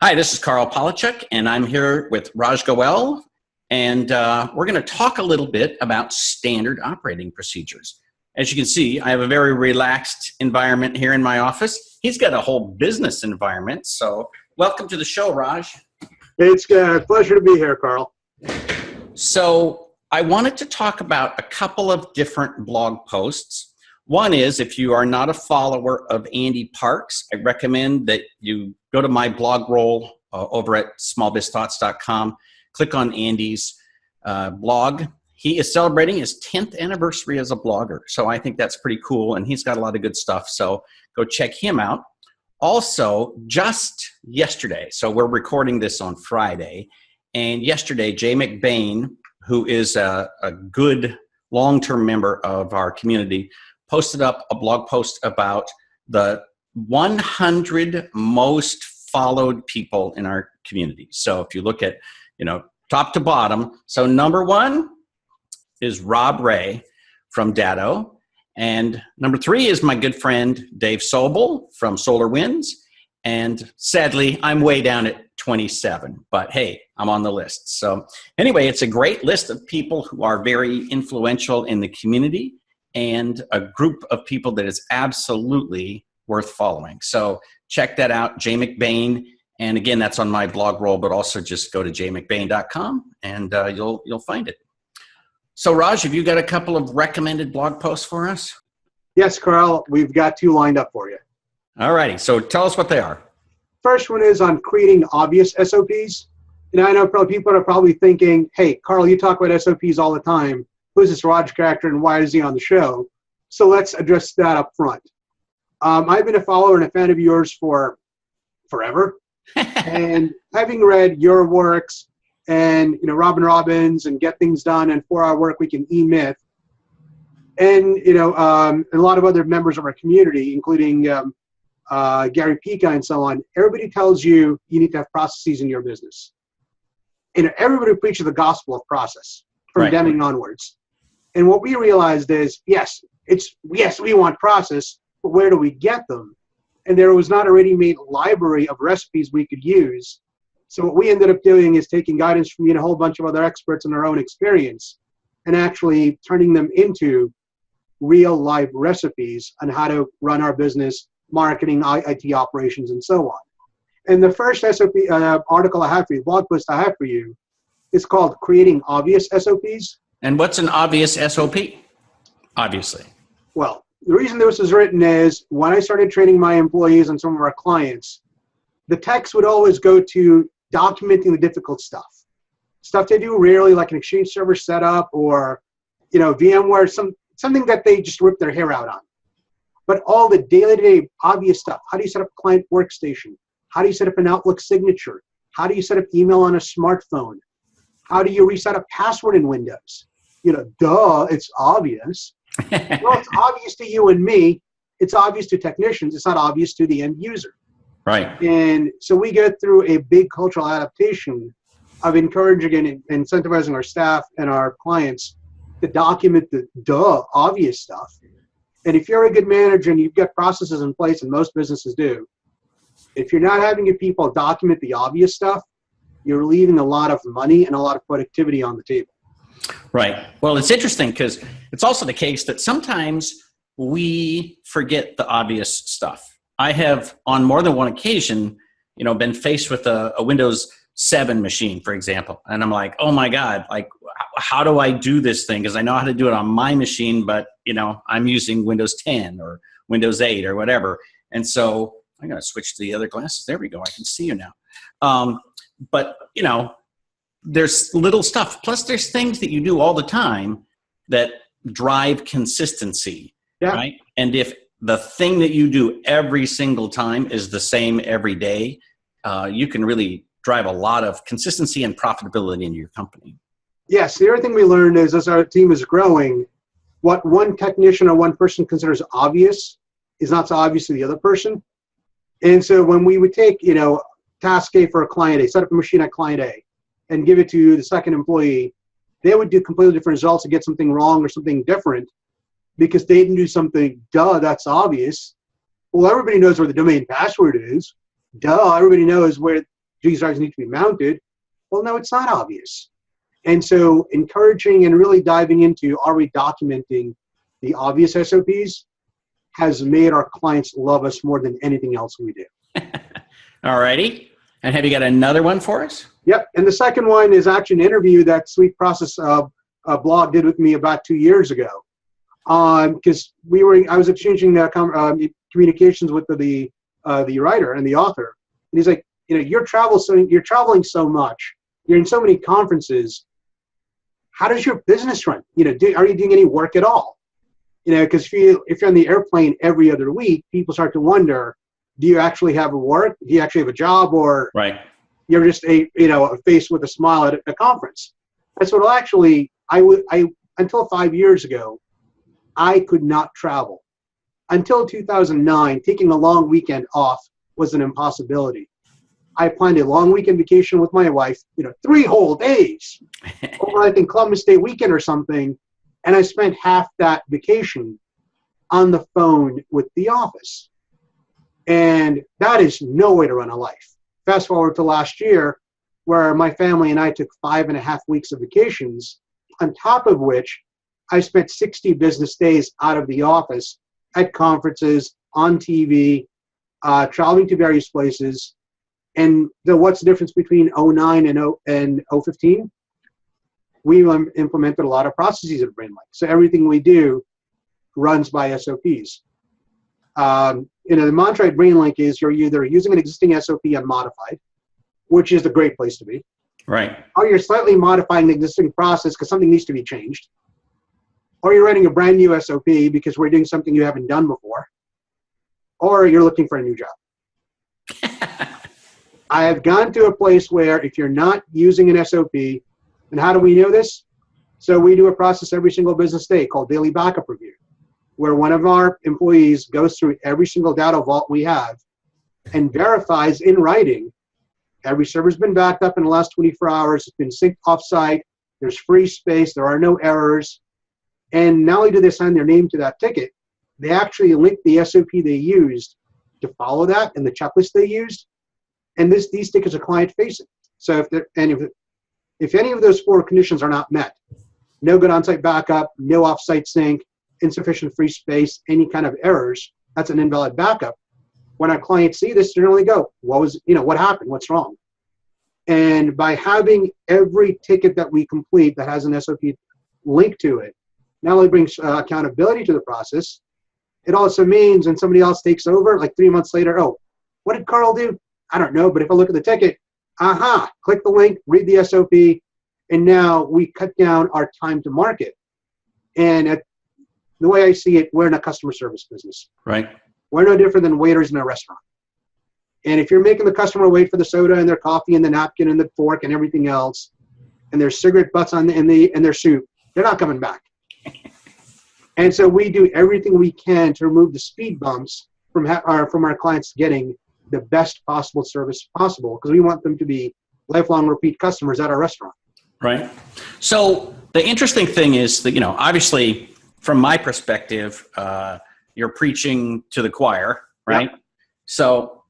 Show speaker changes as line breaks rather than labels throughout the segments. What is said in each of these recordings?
Hi, this is Carl Polachuk, and I'm here with Raj Goel, and we're going to talk a little bit about standard operating procedures. As you can see, I have a very relaxed environment here in my office. He's got a whole business environment, so welcome to the show, Raj.
It's a pleasure to be here, Carl.
So I wanted to talk about a couple of different blog posts. One is, if you are not a follower of Andy Parks, I recommend that you go to my blog roll over at smallbizthoughts.com, click on Andy's blog. He is celebrating his 10th anniversary as a blogger, so I think that's pretty cool, and he's got a lot of good stuff, so go check him out. Also, just yesterday, so we're recording this on Friday, and yesterday, Jay McBain, who is a good long-term member of our community, posted up a blog post about the 100 most followed people in our community. So if you look at, top to bottom, so number one is Rob Ray from Datto, and number three is my good friend Dave Sobel from Solar Winds, and sadly, I'm way down at 27, but hey, I'm on the list. So anyway, it's a great list of people who are very influential in the community, and a group of people that is absolutely worth following. So check that out, Jay McBain. And again, that's on my blog roll, but also just go to jaymcbain.com and you'll find it. So Raj, have you got a couple of recommended blog posts for us?
Yes, Carl, we've got two lined up for you.
All righty, so tell us what they are.
First one is on creating obvious SOPs. And I know people are probably thinking, hey, Carl, you talk about SOPs all the time. Who's this Raj character and why is he on the show? So let's address that up front. I've been a follower and a fan of yours for forever. And having read your works and, Robin Robbins and Get Things Done and 4-Hour Work Week and E-Myth, and, and a lot of other members of our community, including Gary Pica and so on, everybody tells you you need to have processes in your business. Everybody preaches the gospel of process from Deming onwards. And what we realized is, yes, we want process, but where do we get them? And there was not a ready-made library of recipes we could use. So what we ended up doing is taking guidance from a whole bunch of other experts in our own experience and actually turning them into real life recipes on how to run our business, marketing, IT operations, and so on. And the first SOP article I have for you, blog post I have for you, is called Creating Obvious SOPs.
And what's an obvious SOP? Obviously.
Well, the reason this was written is when I started training my employees and some of our clients, the text would always go to documenting the difficult stuff. Stuff they do rarely, like an Exchange server setup or, VMware, something that they just rip their hair out on. But all the day-to-day obvious stuff, how do you set up a client workstation? How do you set up an Outlook signature? How do you set up email on a smartphone? How do you reset a password in Windows? It's obvious. Well, it's obvious to you and me. It's obvious to technicians. It's not obvious to the end user.
Right.
And so we go through a big cultural adaptation of encouraging and incentivizing our staff and our clients to document the obvious stuff. And if you're a good manager and you've got processes in place, and most businesses do, if you're not having your people document the obvious stuff, you're leaving a lot of money and a lot of productivity on the table.
Right. Well, it's interesting because it's also the case that sometimes we forget the obvious stuff. I have, on more than one occasion, been faced with a Windows 7 machine, for example. And I'm like, oh my God, how do I do this thing? Because I know how to do it on my machine, but, I'm using Windows 10 or Windows 8 or whatever. And so I'm going to switch to the other glasses. There we go. I can see you now. But, there's little stuff. Plus, there's things that you do all the time that drive consistency, right? And if the thing that you do every single time is the same every day, you can really drive a lot of consistency and profitability into your company.
Yes, the other thing we learned is as our team is growing, what one technician or one person considers obvious is not so obvious to the other person. And so when we would take, task A for a client A, set up a machine at client A, and give it to the second employee, they would do completely different results and get something wrong or something different because they didn't do something, that's obvious. Well, everybody knows where the domain password is. Everybody knows where these drives need to be mounted. Well, no, it's not obvious. And so encouraging and really diving into, are we documenting the obvious SOPs, has made our clients love us more than anything else we do.
All righty. And have you got another one for us?
Yep. And the second one is actually an interview that Sweet Process blog did with me about 2 years ago. Because I was exchanging communications with the writer and the author. And he's like, you're traveling so much. You're in so many conferences. How does your business run? Are you doing any work at all? Because if you're on the airplane every other week, people start to wonder, do you actually have work? Do you actually have a job? Or
right.
You're just a face with a smile at a conference? That's what until 5 years ago, I could not travel. Until 2009, taking a long weekend off was an impossibility. I planned a long weekend vacation with my wife, 3 whole days, over I think Columbus Day weekend or something, and I spent half that vacation on the phone with the office. And that is no way to run a life. Fast forward to last year, where my family and I took 5.5 weeks of vacations, on top of which I spent 60 business days out of the office at conferences, on TV, traveling to various places. And what's the difference between 09 and 015? We implemented a lot of processes at BrainLink. So everything we do runs by SOPs. The mantra at BrainLink is you're either using an existing SOP unmodified, which is a great place to be.
Right.
Or you're slightly modifying the existing process because something needs to be changed. Or you're writing a brand new SOP because we're doing something you haven't done before. Or you're looking for a new job. I have gone to a place where if you're not using an SOP, and how do we know this? So we do a process every single business day called daily backup review, where one of our employees goes through every single data vault we have and verifies in writing every server's been backed up in the last 24 hours, it's been synced offsite, there's free space, there are no errors. And not only do they sign their name to that ticket, they actually link the SOP they used to follow that and the checklist they used. And these tickets are client-facing. So if any of those 4 conditions are not met, no good on-site backup, no off-site sync, insufficient free space, any kind of errors, that's an invalid backup. When our clients see this, they generally go, what happened? What's wrong? And by having every ticket that we complete that has an SOP linked to it, not only brings accountability to the process, it also means when somebody else takes over, like 3 months later, what did Carl do? I don't know, but if I look at the ticket, click the link, read the SOP, and now we cut down our time to market. And the way I see it, we're in a customer service business.
Right.
We're no different than waiters in a restaurant. And if you're making the customer wait for the soda and their coffee and the napkin and the fork and everything else, and there's cigarette butts in their soup, they're not coming back. And so we do everything we can to remove the speed bumps from our clients getting the best possible service possible, because we want them to be lifelong repeat customers at our restaurant.
Right. So the interesting thing is that, obviously from my perspective, you're preaching to the choir, right? Yep. So,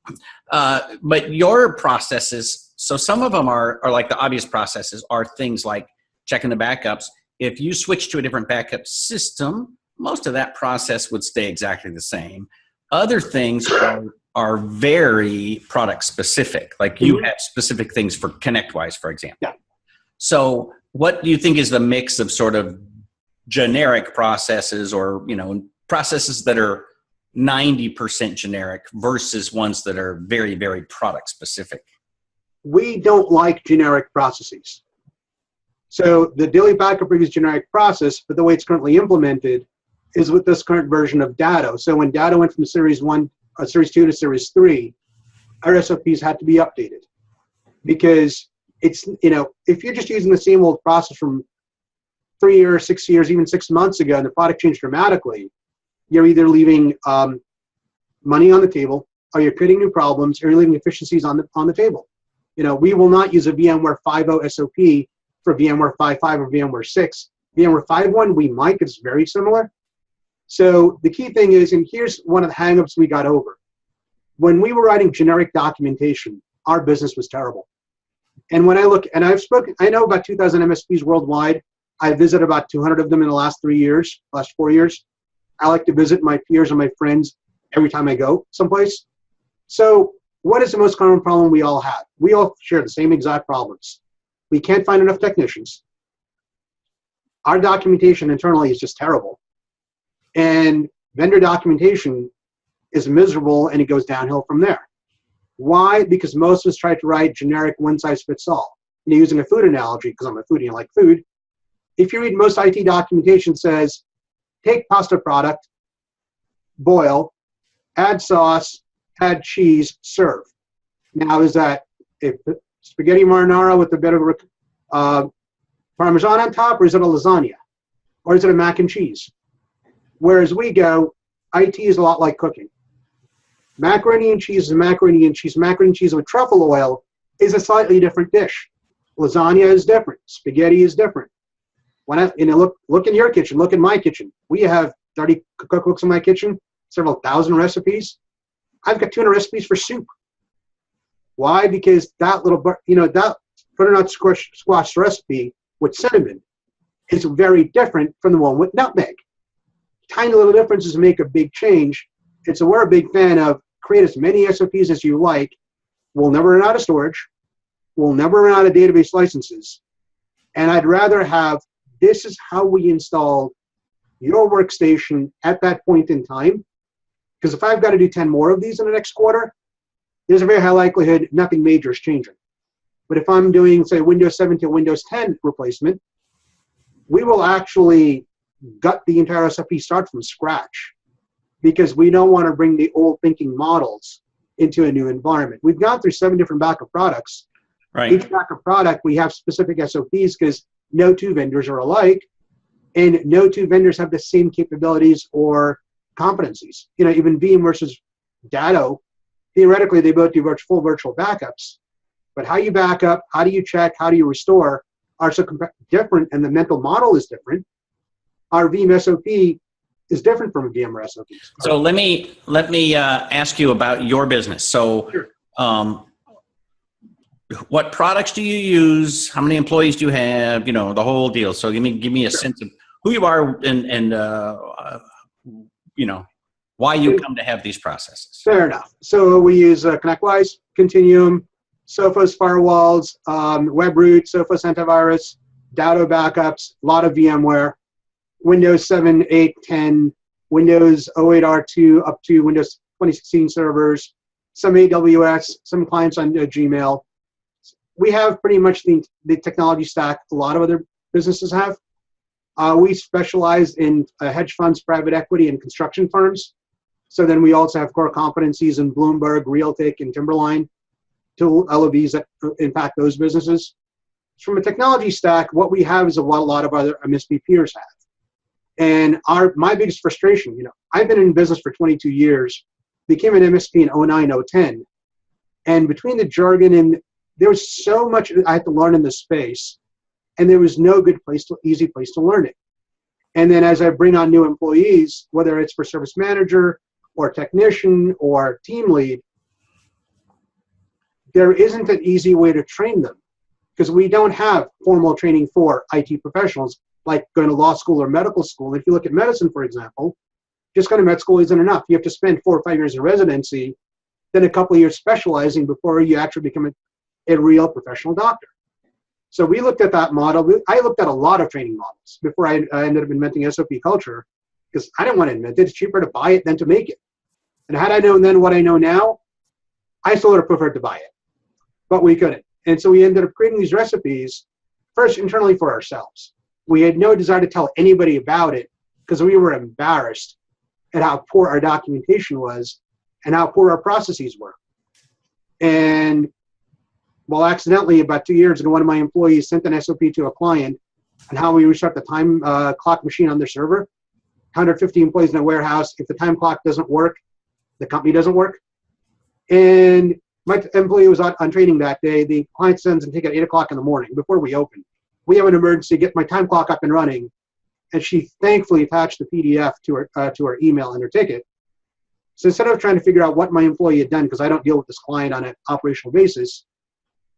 but your processes, so some of them are like the obvious processes are things like checking the backups. If you switch to a different backup system, most of that process would stay exactly the same. Other things are very product specific, like you have specific things for ConnectWise, for example.
Yeah.
So what do you think is the mix of sort of generic processes or, processes that are 90% generic versus ones that are very, very product specific?
We don't like generic processes. So the daily backup review is a generic process, but the way it's currently implemented is with this current version of Datto. So when Datto went from Series 2 to Series 3, our SOPs had to be updated. Because it's, if you're just using the same old process from 3 years, 6 years, even 6 months ago, and the product changed dramatically, you're either leaving money on the table, or you're creating new problems, or you're leaving efficiencies on the table. We will not use a VMware 5.0 SOP for VMware 5.5 or VMware 6. VMware 5.1, we might, because it's very similar. So the key thing is, and here's one of the hangups we got over. When we were writing generic documentation, our business was terrible. And when I look, and I know about 2,000 MSPs worldwide. I visited about 200 of them in the last 4 years. I like to visit my peers and my friends every time I go someplace. So what is the most common problem we all have? We all share the same exact problems. We can't find enough technicians. Our documentation internally is just terrible. And vendor documentation is miserable, and it goes downhill from there. Why? Because most of us try to write generic one-size-fits-all. Using a food analogy, because I'm a foodie and I like food, if you read most IT documentation says, take pasta product, boil, add sauce, add cheese, serve. Now, is that a spaghetti marinara with a bit of Parmesan on top, or is it a lasagna? Or is it a mac and cheese? Whereas we go, IT is a lot like cooking. Macaroni and cheese is macaroni and cheese. Macaroni and cheese with truffle oil is a slightly different dish. Lasagna is different. Spaghetti is different. When look in your kitchen, look in my kitchen. We have 30 cookbooks in my kitchen, several thousand recipes. I've got 200 recipes for soup. Why? Because that little, that butternut squash recipe with cinnamon is very different from the one with nutmeg. Tiny little differences make a big change. And so we're a big fan of create as many SOPs as you like. We'll never run out of storage. We'll never run out of database licenses. And I'd rather have, this is how we install your workstation at that point in time. Because if I've got to do 10 more of these in the next quarter, there's a very high likelihood nothing major is changing. But if I'm doing, say, Windows 7 to Windows 10 replacement, we will actually gut the entire SOP, start from scratch, because we don't want to bring the old thinking models into a new environment. We've gone through 7 different backup products.
Right.
Each backup product, we have specific SOPs because no 2 vendors are alike, and no 2 vendors have the same capabilities or competencies. Even Veeam versus Datto, theoretically, they both do full virtual backups. But how you back up, how do you check, how do you restore are so different, and the mental model is different. Our Veeam SOP is different from a VMware SOP.
So let me ask you about your business. So,
Sure.
What products do you use? How many employees do you have? The whole deal. So give me a
Sure.
sense of who you are and why you come to have these processes.
Fair enough. So we use ConnectWise, Continuum, Sophos firewalls, WebRoot, Sophos antivirus, Datto backups, a lot of VMware, Windows 7, 8, 10, Windows 08 R2 up to Windows 2016 servers, some AWS, some clients on Gmail. We have pretty much the technology stack a lot of other businesses have. We specialize in hedge funds, private equity, and construction firms. So then we also have core competencies in Bloomberg, Realtek, and Timberline to LOBs that impact those businesses. From a technology stack, what we have is what a lot of other MSP peers have. And my biggest frustration, I've been in business for 22 years, became an MSP in 09, 010. And between the jargon and there was so much I had to learn in this space, and there was no easy place to learn it. And then as I bring on new employees, whether it's for service manager or technician or team lead, there isn't an easy way to train them because we don't have formal training for IT professionals like going to law school or medical school. If you look at medicine, for example, just going to med school isn't enough. You have to spend 4 or 5 years in residency, then a couple of years specializing before you actually become a real professional doctor. So we looked at that model. I looked at a lot of training models before I ended up inventing SOP culture because I didn't want to invent it. It's cheaper to buy it than to make it. And had I known then what I know now, I still would have preferred to buy it. But we couldn't. And so we ended up creating these recipes, first internally for ourselves. We had no desire to tell anybody about it because we were embarrassed at how poor our documentation was and how poor our processes were. And accidentally, about 2 years ago, one of my employees sent an SOP to a client on how we restart the time clock machine on their server. 150 employees in a warehouse. If the time clock doesn't work, the company doesn't work. And my employee was on training that day. The client sends a ticket at 8 o'clock in the morning before we open. We have an emergency, get my time clock up and running. And she thankfully attached the PDF to her email and her ticket. So instead of trying to figure out what my employee had done, because I don't deal with this client on an operational basis,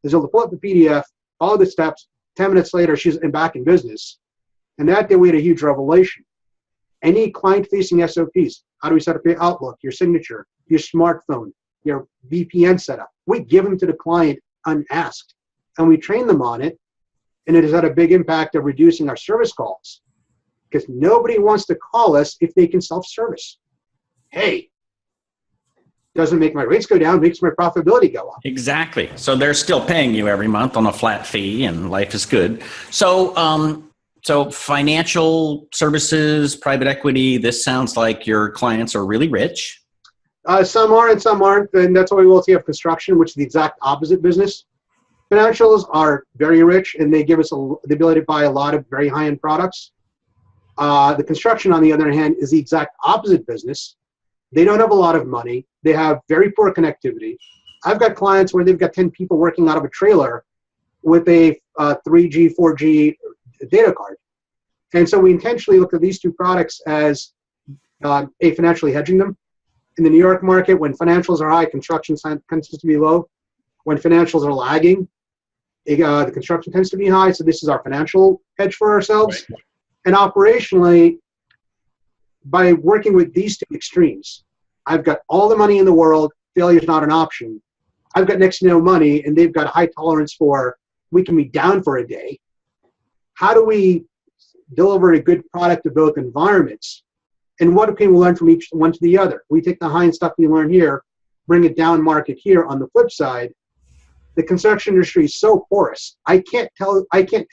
is able to pull up the PDF, follow the steps. 10 minutes later, she's back in business. And that day we had a huge revelation. Any client-facing SOPs, how do we set up your Outlook, your signature, your smartphone, your VPN setup? We give them to the client unasked, and we train them on it, and it has had a big impact of reducing our service calls, because nobody wants to call us if they can self-service. Hey, doesn't make my rates go down, makes my profitability go up.
Exactly. So they're still paying you every month on a flat fee, and life is good. So, so financial services, private equity, this sounds like your clients are really rich.
Some are and some aren't, and that's why we will see of construction, which is the exact opposite business. Financials are very rich, and they give us the ability to buy a lot of very high-end products. The construction, on the other hand, is the exact opposite business. They don't have a lot of money. They have very poor connectivity. I've got clients where they've got 10 people working out of a trailer with a 3G, 4G data card. And so we intentionally look at these two products as financially hedging them. In the New York market, when financials are high, construction tends to be low. When financials are lagging, the construction tends to be high. So this is our financial hedge for ourselves. Right. And operationally, by working with these two extremes, I've got all the money in the world, failure is not an option. I've got next to no money, and they've got a high tolerance for, we can be down for a day. How do we deliver a good product to both environments? And what can we learn from each one to the other? We take the high-end stuff we learn here, bring it down market here. On the flip side, the construction industry is so porous. I can't tell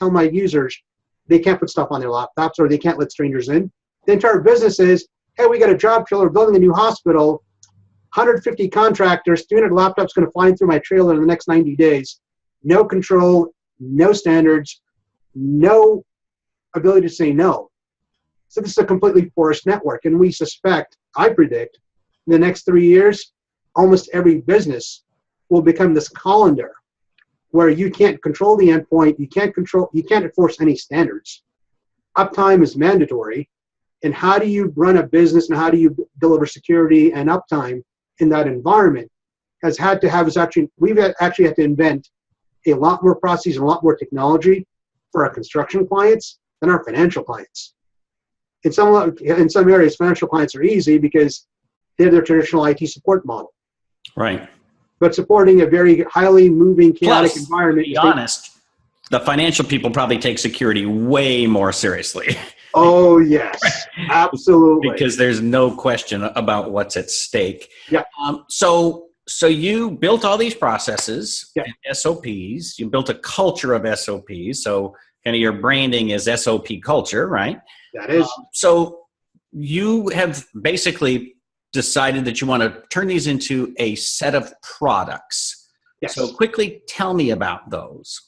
my users they can't put stuff on their laptops or they can't let strangers in. The entire business is, hey, we got a job trailer building a new hospital, 150 contractors, 300 laptops going to fly in through my trailer in the next 90 days. No control, no standards, no ability to say no. So this is a completely porous network, and we suspect, I predict, in the next 3 years, almost every business will become this colander where you can't control the endpoint, you can't enforce any standards. Uptime is mandatory, and how do you run a business and how do you deliver security and uptime in that environment we've actually had to invent a lot more processes and a lot more technology for our construction clients than our financial clients. In some areas, financial clients are easy because they have their traditional IT support model.
Right.
But supporting a very highly moving, chaotic environment.
To be honest, the financial people probably take security way more seriously.
Oh, yes, absolutely.
Because there's no question about what's at stake.
Yeah.
So you built all these processes,
yeah,
and SOPs. You built a culture of SOPs. So kind of your branding is SOP culture, right?
That is.
So you have basically decided that you want to turn these into a set of products.
Yes.
So quickly tell me about those.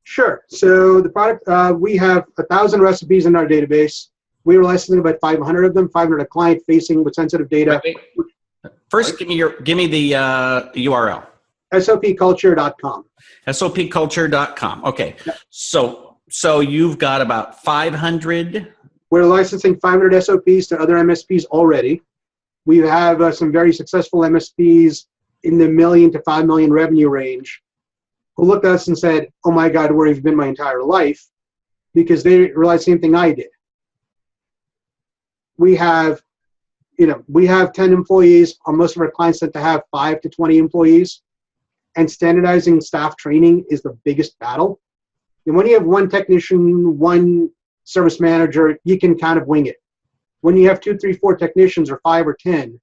Sure. So the product, we have 1,000 recipes in our database. We are licensing about 500 of them, 500 client-facing with sensitive data.
Wait. First, give me the URL.
SOPculture.com.
SOPculture.com. Okay.
Yep.
So you've got about 500.
We're licensing 500 SOPs to other MSPs already. We have some very successful MSPs in the $1 million to $5 million revenue range who looked at us and said, oh my God, where have you been my entire life? Because they realized the same thing I did. We have 10 employees. Most of our clients tend to have 5 to 20 employees. And standardizing staff training is the biggest battle. And when you have one technician, one service manager, you can kind of wing it. When you have 2, 3, 4 technicians or 5 or 10,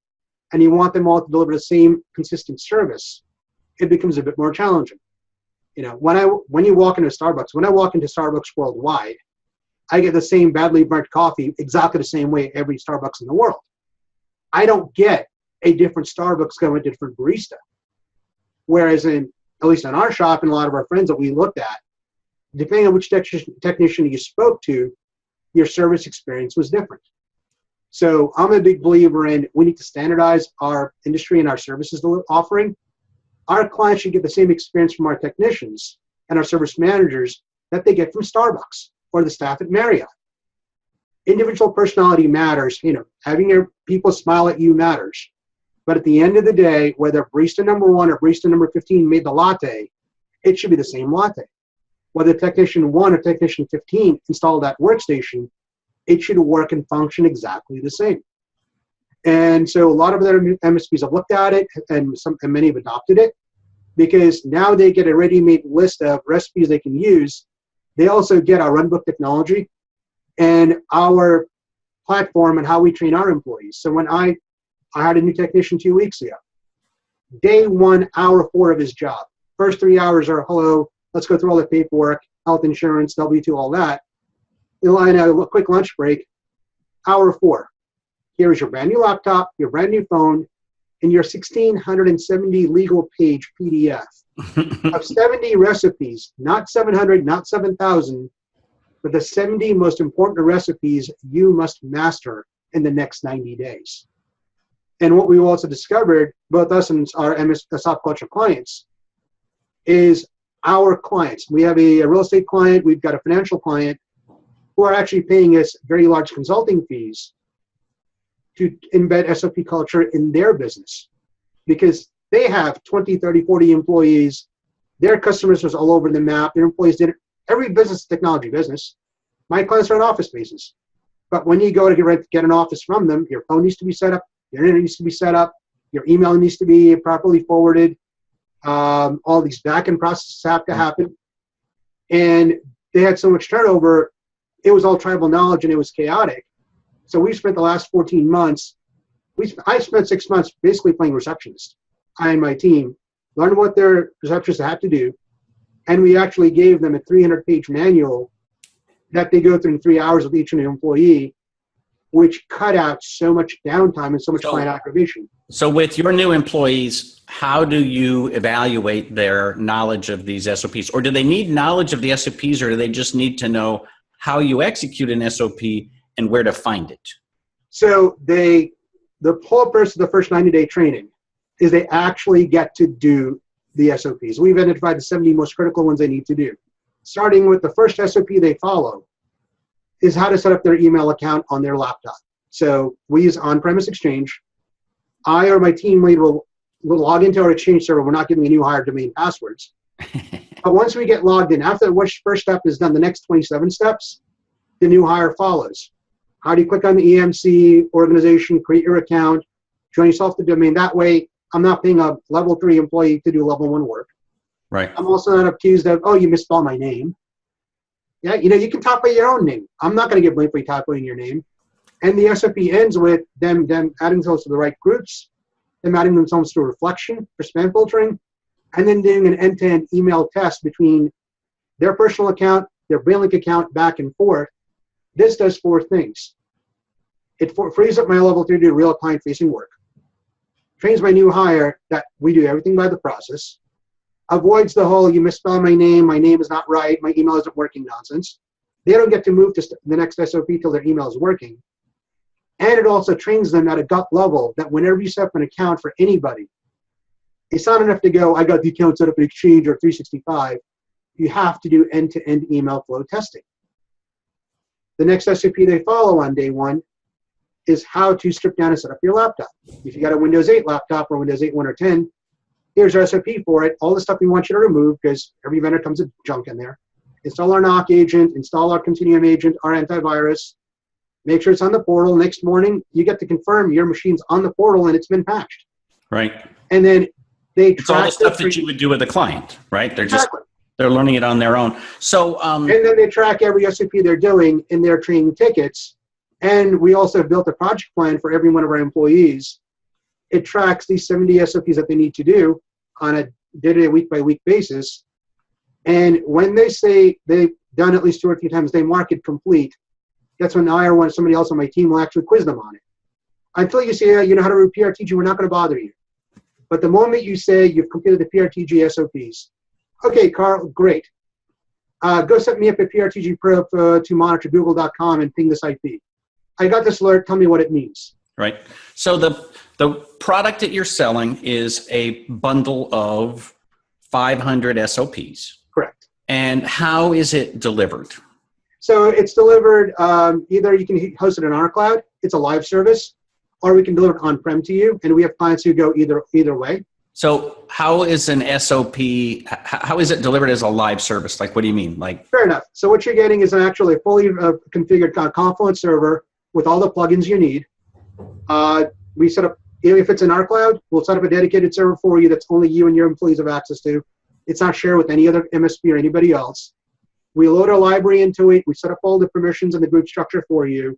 and you want them all to deliver the same consistent service, it becomes a bit more challenging. When you walk into Starbucks, when I walk into Starbucks worldwide, I get the same badly burnt coffee exactly the same way every Starbucks in the world. I don't get a different Starbucks going to a different barista. Whereas at least in our shop and a lot of our friends that we looked at, depending on which technician you spoke to, your service experience was different. So I'm a big believer in we need to standardize our industry and our services offering. Our clients should get the same experience from our technicians and our service managers that they get from Starbucks or the staff at Marriott. Individual personality matters. Having your people smile at you matters. But at the end of the day, whether barista number 1 or barista number 15 made the latte, it should be the same latte. Whether technician 1 or technician 15 installed that workstation, it should work and function exactly the same. And so a lot of other MSPs have looked at it, and many have adopted it, because now they get a ready-made list of recipes they can use. They also get our runbook technology and our platform and how we train our employees. So when I had a new technician 2 weeks ago, day 1, hour 4 of his job. First 3 hours are, hello, let's go through all the paperwork, health insurance, W-2, all that. You'll line out a quick lunch break. Hour 4. Here is your brand new laptop, your brand new phone, and your 1,670 legal page PDF of 70 recipes, not 700, not 7,000, but the 70 most important recipes you must master in the next 90 days. And what we also discovered, both us and our SOP culture clients, is our clients. We have a real estate client, we've got a financial client who are actually paying us very large consulting fees to embed SOP culture in their business, because they have 20, 30, 40 employees. Their customers are all over the map. Their employees did it. Every business is a technology business. My clients are in office spaces. But when you go to get an office from them, your phone needs to be set up, your internet needs to be set up, your email needs to be properly forwarded. All these back-end processes have to happen. And they had so much turnover, it was all tribal knowledge and it was chaotic. So we spent the last 14 months, I spent 6 months basically playing receptionist. I and my team learned what their receptionists had to do, and we actually gave them a 300-page manual that they go through in 3 hours with each and every employee, which cut out so much downtime and so much client aggravation.
So with your new employees, how do you evaluate their knowledge of these SOPs? Or do they need knowledge of the SOPs, or do they just need to know how you execute an SOP and where to find it?
So the whole purpose of the first 90-day training is they actually get to do the SOPs. We've identified the 70 most critical ones they need to do. Starting with the first SOP they follow is how to set up their email account on their laptop. So we use on-premise Exchange. I or my team lead will log into our Exchange server. We're not giving a new hire domain passwords. But once we get logged in, after the first step is done, the next 27 steps, the new hire follows. How do you click on the EMC organization, create your account, join yourself to the domain? That way, I'm not paying a level 3 employee to do level 1 work.
Right.
I'm also not accused of, oh, you misspelled my name. Yeah, you can typo your own name. I'm not going to give blame for you typoing your name. And the SOP ends with them adding themselves to the right groups, them adding themselves to a reflection for spam filtering, and then doing an end-to-end email test between their personal account, their BailLink account, back and forth. This does 4 things. It frees up my level 3 to do real client-facing work, trains my new hire that we do everything by the process, avoids the whole you misspell my name is not right, my email isn't working nonsense. They don't get to move to the next SOP till their email is working. And it also trains them at a gut level that whenever you set up an account for anybody, it's not enough to go, I got the account set up in Exchange or 365. You have to do end-to-end email flow testing. The next SOP they follow on day 1 is how to strip down and set up your laptop. If you got a Windows 8 laptop or Windows 8, 1, or 10, here's our SOP for it. All the stuff we want you to remove, because every vendor comes with junk in there. Install our knock agent, install our continuum agent, our antivirus, make sure it's on the portal. Next morning, you get to confirm your machine's on the portal and it's been patched.
Right.
And then they
it's all the stuff that you would do with a client, right? They're learning it on their own. So,
and then they track every SOP they're doing in their training tickets. And we also have built a project plan for every one of our employees. It tracks these 70 SOPs that they need to do on a day-to-day, week-by-week basis. And when they say they've done at least 2 or 3 times, they mark it complete. That's when I or somebody else on my team will actually quiz them on it. Until you say, you know how to do PRTG, we're not going to bother you. But the moment you say you've completed the PRTG SOPs, okay, Carl, great. Go set me up a PRTG probe to monitor google.com and ping this IP. I got this alert. Tell me what it means.
Right. So the product that you're selling is a bundle of 500 SOPs.
Correct.
And how is it delivered?
So it's delivered either you can host it in our cloud. It's a live service. or we can deliver it on-prem to you. And we have clients who go either way.
So how is an SOP, how is it delivered as a live service? Like, what do you mean? Like,
fair enough. So what you're getting is actually a fully configured Confluent server with all the plugins you need. We set up, if it's in our cloud, we'll set up a dedicated server for you that's only you and your employees have access to. It's not shared with any other MSP or anybody else. We load our library into it. We set up all the permissions and the group structure for you.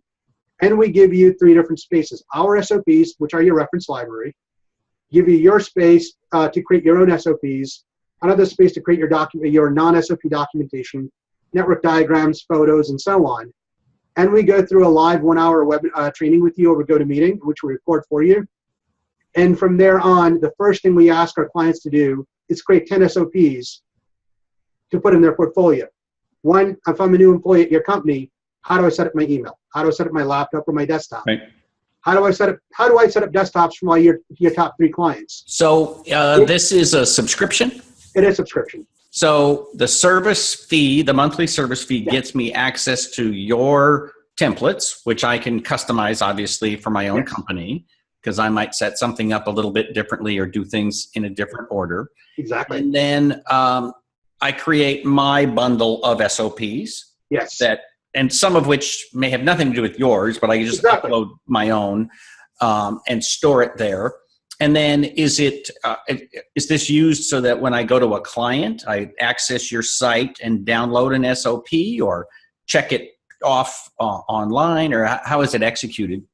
And we give you 3 different spaces. Our SOPs, which are your reference library, give you your space to create your own SOPs, another space to create your non-SOP documentation, network diagrams, photos, and so on. And we go through a live 1-hour web training with you over GoToMeeting, which we record for you. And from there on, the first thing we ask our clients to do is create 10 SOPs to put in their portfolio. One, if I'm a new employee at your company, how do I set up my email? How do I set up my laptop or my desktop?
right.
How do I set up desktops for your top 3 clients?
So this is a subscription?
It is subscription.
So the service fee, the monthly service fee, gets me access to your templates, which I can customize, obviously, for my own company, because I might set something up a little bit differently or do things in a different order.
Exactly.
And then I create my bundle of SOPs.
Yes.
And some of which may have nothing to do with yours, but I can just upload my own and store it there. And then is this used so that when I go to a client, I access your site and download an SOP or check it off online, or how is it executed?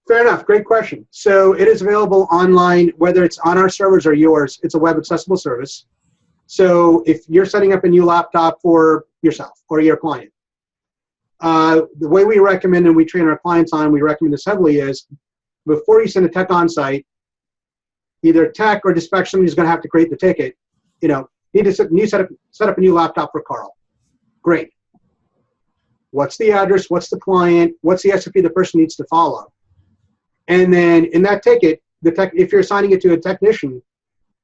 Fair enough. Great question. So it is available online, whether it's on our servers or yours. It's a web accessible service. So if you're setting up a new laptop for yourself or your client, the way we recommend and we train our clients on, we recommend this heavily, is before you send a tech on site, either tech or dispatch somebody is going to have to create the ticket. Need to set up a new laptop for Carl. Great. What's the address? What's the client? What's the SOP the person needs to follow? And then in that ticket, if you're assigning it to a technician,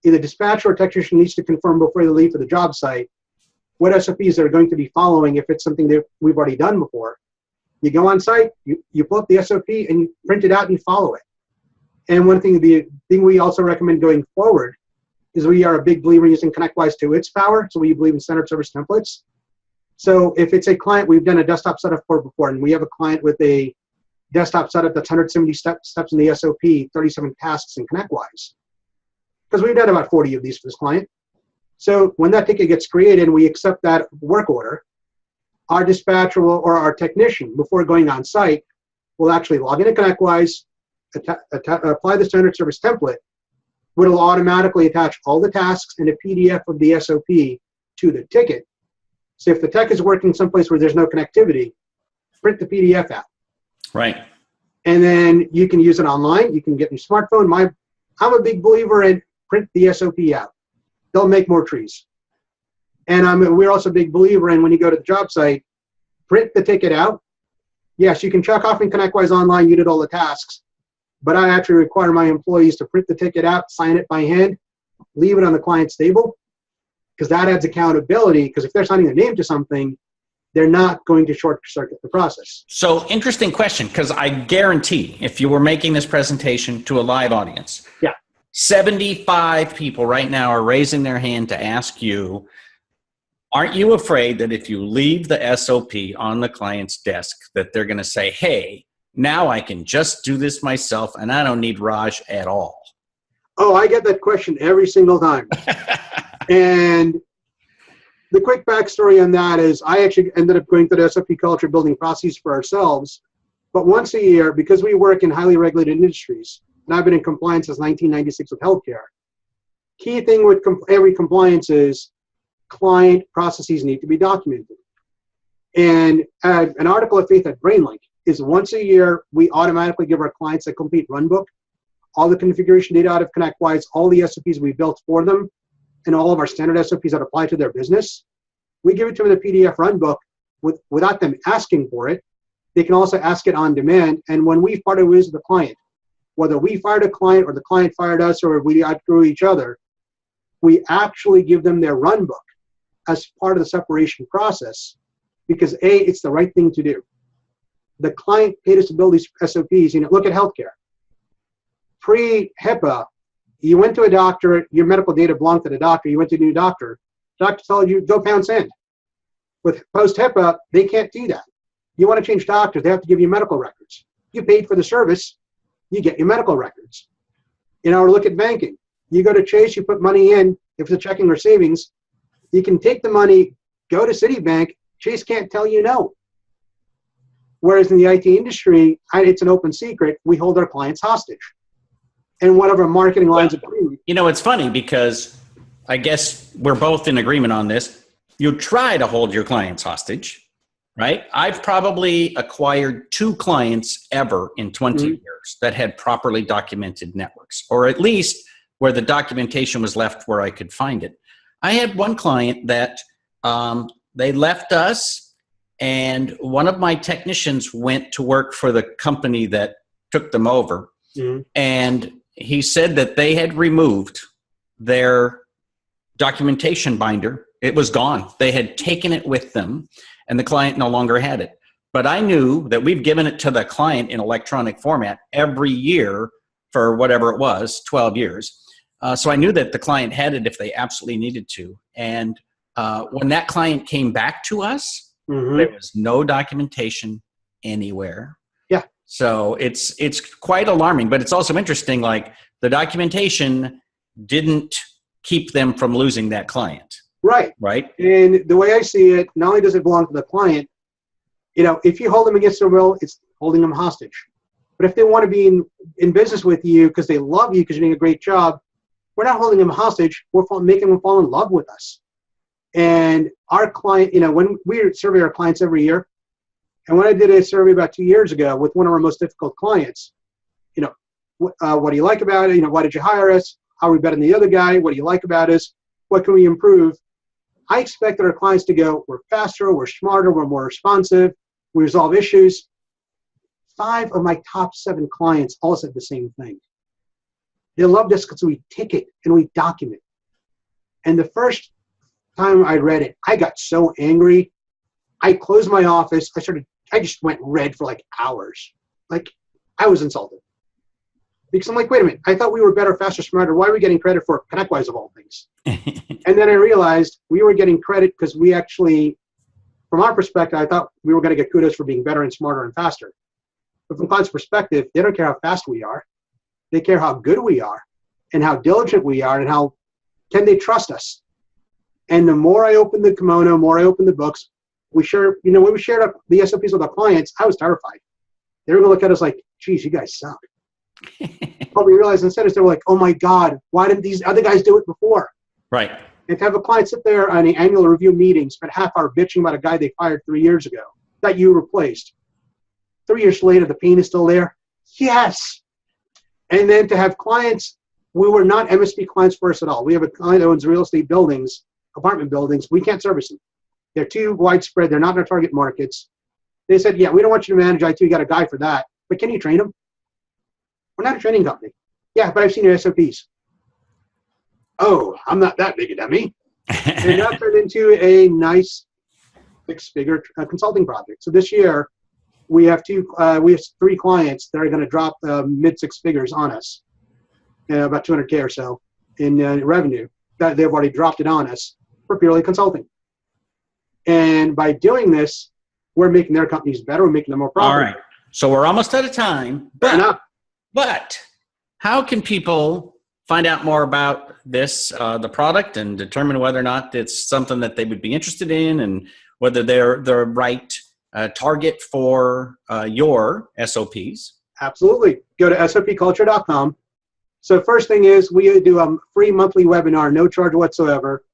either dispatcher or technician needs to confirm before they leave for the job site what SOPs they're going to be following if it's something that we've already done before. You go on site, you pull up the SOP, and you print it out and you follow it. And the thing we also recommend going forward is we are a big believer in using ConnectWise to its power, so we believe in standard service templates. So if it's a client we've done a desktop setup for before, and we have a client with a desktop setup that's 170 steps in the SOP, 37 tasks in ConnectWise, because we've done about 40 of these for this client. So when that ticket gets created and we accept that work order, our dispatcher or our technician, before going on site, will actually log into ConnectWise, apply the standard service template, which will automatically attach all the tasks and a PDF of the SOP to the ticket. So if the tech is working someplace where there's no connectivity, print the PDF out.
Right.
And then you can use it online. You can get your smartphone. I'm a big believer in print the SOP out. They'll make more trees. And we're also a big believer in when you go to the job site, print the ticket out. Yes, you can check off in ConnectWise online, you did all the tasks, but I actually require my employees to print the ticket out, sign it by hand, leave it on the client's table, because that adds accountability, because if they're signing their name to something, they're not going to short circuit the process.
So interesting question, because I guarantee if you were making this presentation to a live audience, 75 people right now are raising their hand to ask you, aren't you afraid that if you leave the SOP on the client's desk, that they're going to say, hey, now I can just do this myself and I don't need Raj at all?
Oh, I get that question every single time. And the quick backstory on that is I actually ended up going through the SOP culture building processes for ourselves. But once a year, because we work in highly regulated industries, and I've been in compliance since 1996 with healthcare, key thing with every compliance is client processes need to be documented. And an article of faith at BrainLink is once a year, we automatically give our clients a complete runbook, all the configuration data out of ConnectWise, all the SOPs we built for them, and all of our standard SOPs that apply to their business. We give it to them in a PDF runbook without them asking for it. They can also ask it on demand. And when we parted ways with the client, whether we fired a client or the client fired us or we outgrew each other, we actually give them their runbook as part of the separation process because A, it's the right thing to do. The client paid us to build these SOPs. Look at healthcare. pre-HIPAA, you went to a doctor, your medical data belonged to the doctor, you went to a new doctor, doctor told you, go pound sand. With post-HIPAA, they can't do that. You want to change doctors, they have to give you medical records. You paid for the service, you get your medical records. Or look at banking. You go to Chase, you put money in, if it's a checking or savings, you can take the money, go to Citibank, Chase can't tell you no. Whereas in the IT industry, it's an open secret, we hold our clients hostage. And one of our marketing lines of duty.
It's funny because I guess we're both in agreement on this. You try to hold your clients hostage, right? I've probably acquired 2 clients ever in 20 years that had properly documented networks, or at least where the documentation was left where I could find it. I had one client that they left us, and one of my technicians went to work for the company that took them over. And he said that they had removed their documentation binder. It was gone. They had taken it with them, and the client no longer had it. But I knew that we've given it to the client in electronic format every year for whatever it was, 12 years. So I knew that the client had it if they absolutely needed to. And when that client came back to us, there was no documentation anywhere. So it's quite alarming, but it's also interesting, like the documentation didn't keep them from losing that client. Right.
And the way I see it, not only does it belong to the client, if you hold them against their will, it's holding them hostage. But if they want to be in business with you because they love you because you're doing a great job, we're not holding them hostage. We're making them fall in love with us. And our client, when we survey our clients every year, and when I did a survey about 2 years ago with one of our most difficult clients, what do you like about it? Why did you hire us? How are we better than the other guy? What do you like about us? What can we improve? I expected our clients to go, we're faster, we're smarter, we're more responsive, we resolve issues. 5 of my top 7 clients all said the same thing. They loved us because we ticket and we document. And the first time I read it, I got so angry. I closed my office. I just went red for like hours. Like, I was insulted. Because I'm like, wait a minute, I thought we were better, faster, smarter. Why are we getting credit for ConnectWise of all things? And then I realized we were getting credit because we actually, from our perspective, I thought we were going to get kudos for being better and smarter and faster. But from client's perspective, they don't care how fast we are. They care how good we are and how diligent we are and how can they trust us. And the more I opened the kimono, the more I opened the books, when we shared up the SOPs with our clients, I was terrified. They were going to look at us like, geez, you guys suck. But we realized instead they were like, oh my God, why didn't these other guys do it before?
Right.
And to have a client sit there on the annual review meeting, spend half hour bitching about a guy they fired 3 years ago that you replaced. 3 years later, the pain is still there. Yes. And then to have clients, we were not MSP clients first at all. We have a client that owns real estate buildings, apartment buildings. We can't service them. They're too widespread. They're not in our target markets. They said, yeah, we don't want you to manage IT. You got a guy for that. But can you train them? We're not a training company. Yeah, but I've seen your SOPs. Oh, I'm not that big a dummy. And that turned into a nice 6-figure consulting project. So this year, we have 3 clients that are going to drop mid 6 figures on us, about 200K or so in revenue. That they've already dropped it on us for purely consulting. And by doing this, we're making their companies better. We're making them more profitable.
All right. So we're almost out of time. But how can people find out more about this, the product, and determine whether or not it's something that they would be interested in and whether they're the right target for your SOPs?
Absolutely. Go to sopculture.com. So first thing is we do a free monthly webinar, no charge whatsoever,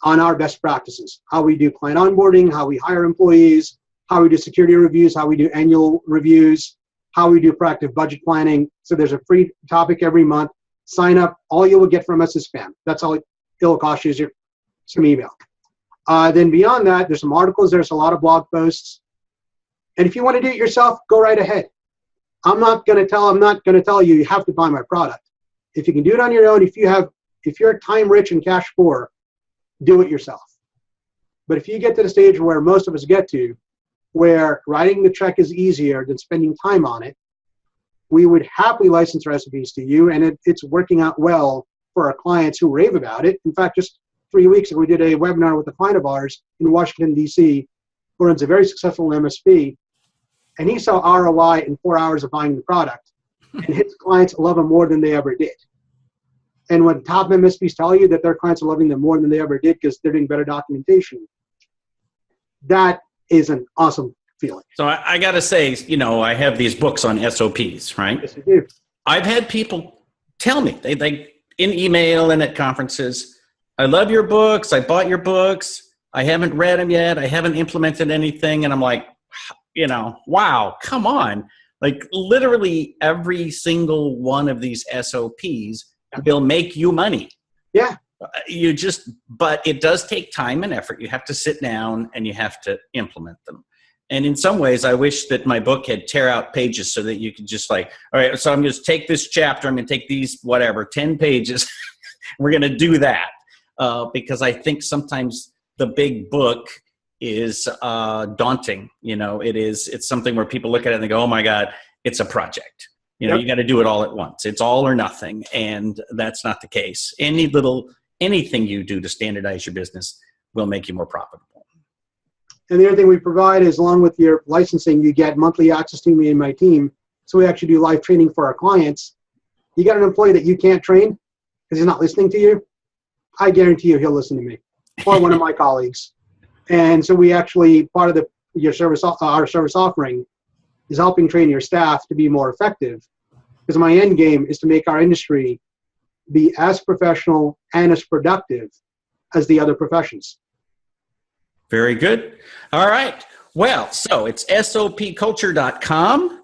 on our best practices, how we do client onboarding, how we hire employees, how we do security reviews, how we do annual reviews, how we do proactive budget planning. So there's a free topic every month. Sign up. All you will get from us is spam. That's all it'll cost you is some email. Then beyond that, there's some articles. There's a lot of blog posts. And if you want to do it yourself, go right ahead. I'm not going to tell you have to buy my product. If you can do it on your own, if you're time rich and cash poor, do it yourself. But if you get to the stage where most of us get to, where writing the check is easier than spending time on it, we would happily license recipes to you, and it's working out well for our clients who rave about it. In fact, just 3 weeks ago, we did a webinar with a client of ours in Washington, D.C., who runs a very successful MSP, and he saw ROI in 4 hours of buying the product, and his clients love him more than they ever did. And when top MSPs tell you that their clients are loving them more than they ever did because they're doing better documentation, that is an awesome feeling.
So I got to say, I have these books on SOPs, right?
Yes, you do.
I've had people tell me, they in email and at conferences, I love your books. I bought your books. I haven't read them yet. I haven't implemented anything. And I'm like, wow, come on. Like literally every single one of these SOPs will make you money.
Yeah.
But it does take time and effort. You have to sit down and you have to implement them. And in some ways, I wish that my book had tear out pages so that you could just all right, so I'm going to take this chapter. I'm going to take these, 10 pages. We're going to do that. Because I think sometimes the big book is daunting. It's something where people look at it and they go, oh my God, it's a project. You got to do it all at once. It's all or nothing. And that's not the case. Anything you do to standardize your business will make you more profitable.
And the other thing we provide is, along with your licensing, you get monthly access to me and my team. So we actually do live training for our clients. You got an employee that you can't train because he's not listening to you, I guarantee you he'll listen to me or one of my colleagues. And so we actually, part of our service offering is helping train your staff to be more effective, because my end game is to make our industry be as professional and as productive as the other professions.
Very good. All right. Well, so it's sopculture.com,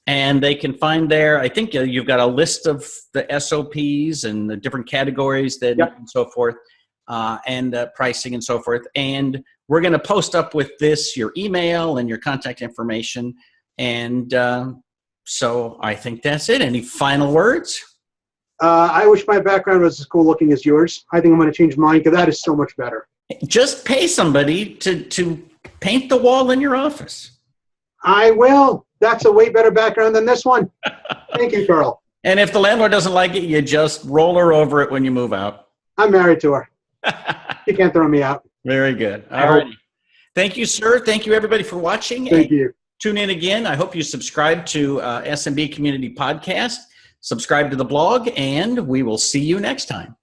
and they can find there, I think you've got a list of the SOPs and the different categories that and so forth, and pricing and so forth. And we're going to post up with this your email and your contact information. And so I think that's it. Any final words?
I wish my background was as cool looking as yours. I think I'm going to change mine because that is so much better.
Just pay somebody to paint the wall in your office.
I will. That's a way better background than this one. Thank you, Carl.
And if the landlord doesn't like it, you just roll her over it when you move out.
I'm married to her. She can't throw me out.
Very good. All right. Thank you, sir. Thank you, everybody, for watching.
Thank you.
Tune in again. I hope you subscribe to SMB Community Podcast. Subscribe to the blog, and we will see you next time.